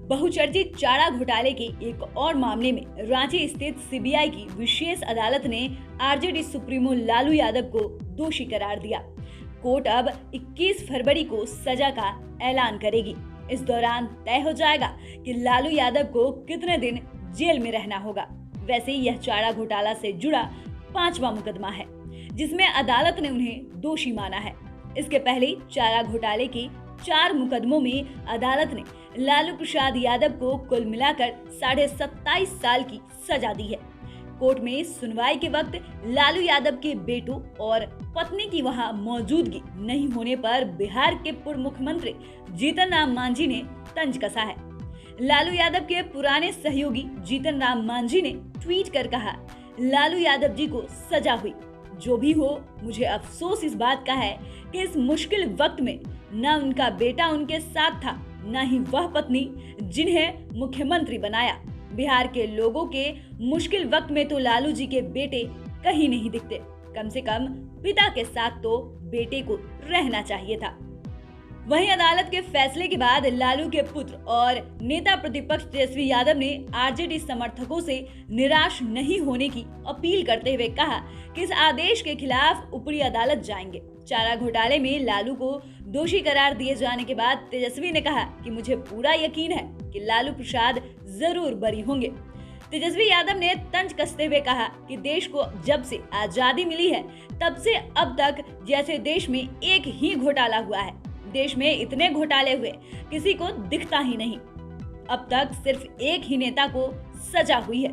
बहुचर्चित चारा घोटाले के एक और मामले में रांची स्थित सीबीआई की विशेष अदालत ने आरजेडी सुप्रीमो लालू यादव को दोषी करार दिया। कोर्ट अब 21 फरवरी को सजा का ऐलान करेगी। इस दौरान तय हो जाएगा कि लालू यादव को कितने दिन जेल में रहना होगा। वैसे यह चारा घोटाला से जुड़ा 5वां मुकदमा है जिसमें अदालत ने उन्हें दोषी माना है। इसके पहले चारा घोटाले के 4 मुकदमों में अदालत ने लालू प्रसाद यादव को कुल मिलाकर 27.5 साल की सजा दी है। कोर्ट में सुनवाई के वक्त लालू यादव के बेटों और पत्नी की वहां मौजूदगी नहीं होने पर बिहार के पूर्व मुख्यमंत्री जीतन राम मांझी ने तंज कसा है। लालू यादव के पुराने सहयोगी जीतन राम मांझी ने ट्वीट कर कहा, लालू यादव जी को सजा हुई। जो भी हो, मुझे अफसोस इस बात का है कि इस मुश्किल वक्त में न उनका बेटा उनके साथ था, न ही वह पत्नी जिन्हें मुख्यमंत्री बनाया। बिहार के लोगों के मुश्किल वक्त में तो लालू जी के बेटे कहीं नहीं दिखते। कम से कम पिता के साथ तो बेटे को रहना चाहिए था। वहीं अदालत के फैसले के बाद लालू के पुत्र और नेता प्रतिपक्ष तेजस्वी यादव ने आरजेडी समर्थकों से निराश नहीं होने की अपील करते हुए कहा कि इस आदेश के खिलाफ ऊपरी अदालत जाएंगे। चारा घोटाले में लालू को दोषी करार दिए जाने के बाद तेजस्वी ने कहा कि मुझे पूरा यकीन है कि लालू प्रसाद जरूर बरी होंगे। तेजस्वी यादव ने तंज कसते हुए कहा कि देश को जब से आजादी मिली है तब से अब तक जैसे देश में एक ही घोटाला हुआ है। देश में इतने घोटाले हुए किसी को दिखता ही नहीं। अब तक सिर्फ एक ही नेता को सजा हुई है।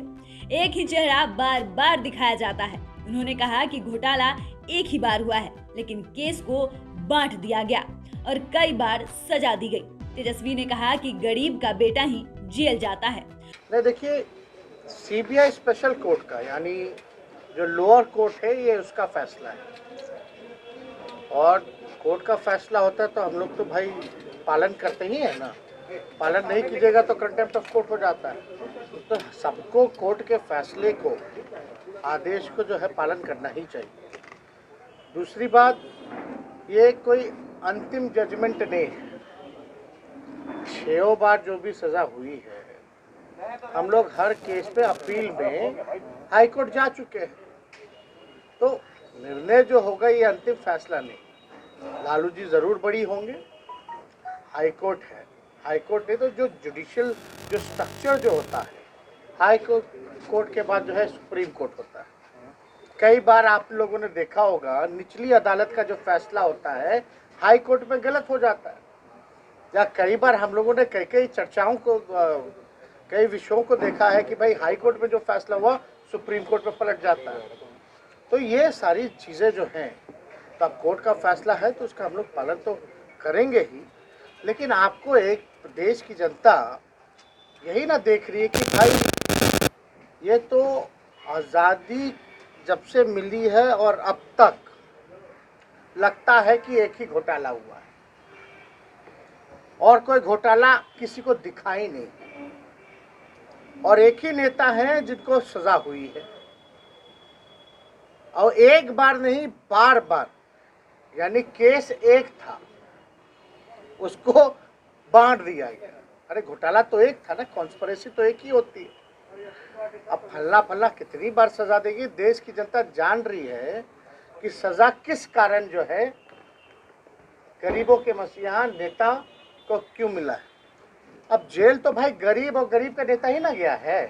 एक ही चेहरा बार बार दिखाया जाता है। उन्होंने कहा कि घोटाला एक ही बार हुआ है, लेकिन केस को बांट दिया गया और कई बार सजा दी गई। तेजस्वी ने कहा कि गरीब का बेटा ही जेल जाता है। नहीं, देखिए, सीबीआई स्पेशल कोर्ट का यानी जो लोअर कोर्ट है ये उसका फैसला है और कोर्ट का फैसला होता है तो हम लोग तो भाई पालन करते ही है ना। पालन नहीं कीजिएगा तो कंटेम्प्ट ऑफ कोर्ट हो जाता है। तो सबको कोर्ट के फैसले को, आदेश को जो है पालन करना ही चाहिए। दूसरी बात, ये कोई अंतिम जजमेंट नहीं है। 6 बार जो भी सजा हुई है, हम लोग हर केस पे अपील में हाई कोर्ट जा चुके हैं। तो निर्णय जो होगा ये अंतिम फैसला नहीं। लालू जी जरूर बड़ी होंगे। हाई कोर्ट है, हाई कोर्ट नहीं तो जो जुडिशियल जो स्ट्रक्चर जो होता है, हाई कोर्ट के बाद जो है सुप्रीम कोर्ट होता है। कई बार आप लोगों ने देखा होगा निचली अदालत का जो फैसला होता है हाई कोर्ट में गलत हो जाता है। या कई बार हम लोगों ने कई चर्चाओं को, कई विषयों को देखा है कि भाई हाई कोर्ट में जो फैसला हुआ सुप्रीम कोर्ट में पलट जाता है। तो ये सारी चीज़ें जो हैं, तो अब कोर्ट का फैसला है तो उसका हम लोग पालन तो करेंगे ही। लेकिन आपको एक देश की जनता यही ना देख रही है कि भाई ये तो आज़ादी जब से मिली है और अब तक लगता है कि एक ही घोटाला हुआ है और कोई घोटाला किसी को दिखाई नहीं, और एक ही नेता है जिनको सजा हुई है और एक बार नहीं बार बार, यानी केस एक था उसको बांट दिया गया। अरे घोटाला तो एक था ना, कॉन्स्पिरेसी तो एक ही होती है। अब फल्ला कितनी बार सजा देगी? देश की जनता जान रही है कि सजा किस कारण जो है गरीबों के मसीहा नेता को क्यों मिला है। अब जेल तो भाई गरीब और गरीब का नेता ही ना गया है।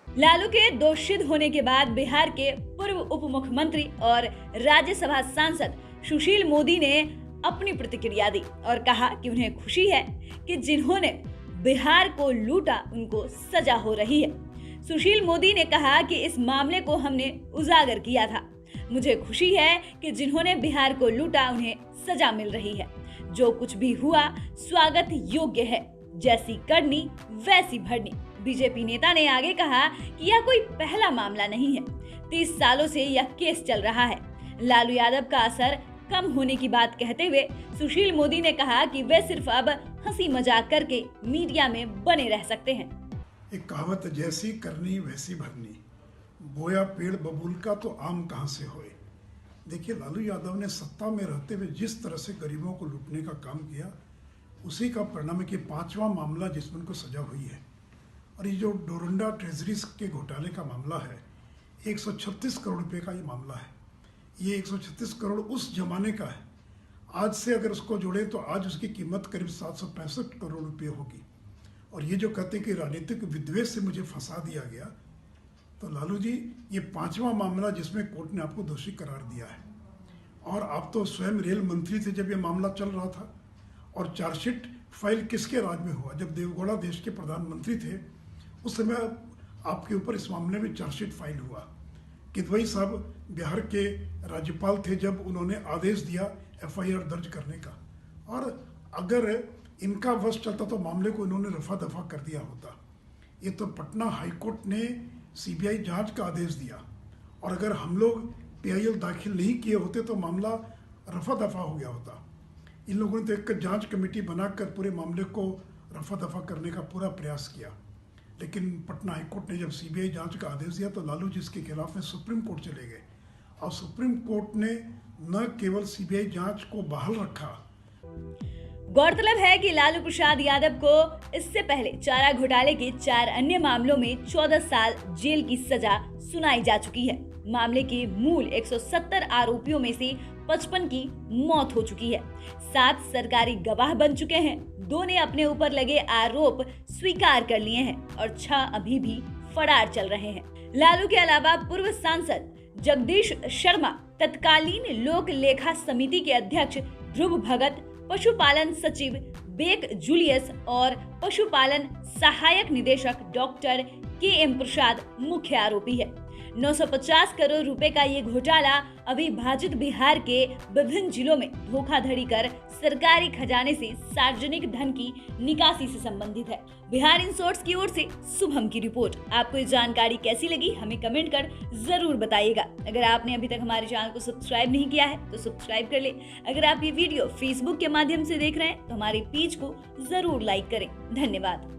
लालू के दोषित होने के बाद बिहार के पूर्व उप मुख्यमंत्री और राज्यसभा सांसद सुशील मोदी ने अपनी प्रतिक्रिया दी और कहा कि उन्हें खुशी है कि जिन्होंने बिहार को लूटा उनको सजा हो रही है। सुशील मोदी ने कहा कि इस मामले को हमने उजागर किया था। मुझे खुशी है कि जिन्होंने बिहार को लूटा उन्हें सजा मिल रही है। जो कुछ भी हुआ स्वागत योग्य है। जैसी करनी वैसी भरनी। बीजेपी नेता ने आगे कहा कि यह कोई पहला मामला नहीं है। 30 सालों से यह केस चल रहा है। लालू यादव का असर कम होने की बात कहते हुए सुशील मोदी ने कहा कि वे सिर्फ अब हंसी मजाक करके मीडिया में बने रह सकते हैं। एक कहावत, जैसी करनी वैसी भरनी, बोया पेड़ बबूल का तो आम कहां से होए। देखिए, लालू यादव ने सत्ता में रहते हुए जिस तरह से गरीबों को लूटने का काम किया उसी का परिणाम है कि 5वां मामला जिसमें उनको सजा हुई है। और ये जो डोरंडा ट्रेजरीज के घोटाले का मामला है, 136 करोड़ रुपए का ये मामला है। ये 136 करोड़ उस जमाने का है। आज से अगर उसको जोड़े तो आज उसकी कीमत करीब 765 करोड़ रुपए होगी। और ये जो कहते हैं कि राजनीतिक विद्वेष से मुझे फंसा दिया गया, तो लालू जी ये 5वां मामला जिसमें कोर्ट ने आपको दोषी करार दिया है। और आप तो स्वयं रेल मंत्री थे जब ये मामला चल रहा था। और चार्जशीट फाइल किसके राज में हुआ? जब देवगौड़ा देश के प्रधानमंत्री थे उस समय आपके ऊपर इस मामले में चार्जशीट फाइल हुआ। किदवई साहब बिहार के राज्यपाल थे जब उन्होंने आदेश दिया FIR दर्ज करने का। और अगर इनका वश चलता तो मामले को इन्होंने रफा दफा कर दिया होता। ये तो पटना हाईकोर्ट ने CBI जांच का आदेश दिया, और अगर हम लोग PIL दाखिल नहीं किए होते तो मामला रफा दफा हो गया होता। इन लोगों ने तो एक जांच कमेटी बनाकर पूरे मामले को रफा दफा करने का पूरा प्रयास किया। लेकिन पटना हाईकोर्ट ने जब CBI जांच का आदेश दिया तो लालू जी इसके खिलाफ में सुप्रीम कोर्ट चले गए। और सुप्रीम कोर्ट ने न केवल CBI जांच को बहाल रखा। गौरतलब है कि लालू प्रसाद यादव को इससे पहले चारा घोटाले के 4 अन्य मामलों में 14 साल जेल की सजा सुनाई जा चुकी है। मामले के मूल 170 आरोपियों में से 55 की मौत हो चुकी है। 7 सरकारी गवाह बन चुके हैं। 2 ने अपने ऊपर लगे आरोप स्वीकार कर लिए हैं और 6 अभी भी फरार चल रहे हैं। लालू के अलावा पूर्व सांसद जगदीश शर्मा, तत्कालीन लोक लेखा समिति के अध्यक्ष ध्रुव भगत, पशुपालन सचिव बेक जूलियस और पशुपालन सहायक निदेशक डॉक्टर KM प्रसाद मुख्य आरोपी है। 950 करोड़ रुपए का ये घोटाला अविभाजित बिहार के विभिन्न जिलों में धोखाधड़ी कर सरकारी खजाने से सार्वजनिक धन की निकासी से संबंधित है। बिहार इनसोर्स की ओर से शुभम की रिपोर्ट। आपको ये जानकारी कैसी लगी हमें कमेंट कर जरूर बताइएगा। अगर आपने अभी तक हमारे चैनल को सब्सक्राइब नहीं किया है तो सब्सक्राइब कर ले। अगर आप ये वीडियो फेसबुक के माध्यम से देख रहे हैं तो हमारे पेज को जरूर लाइक करें। धन्यवाद।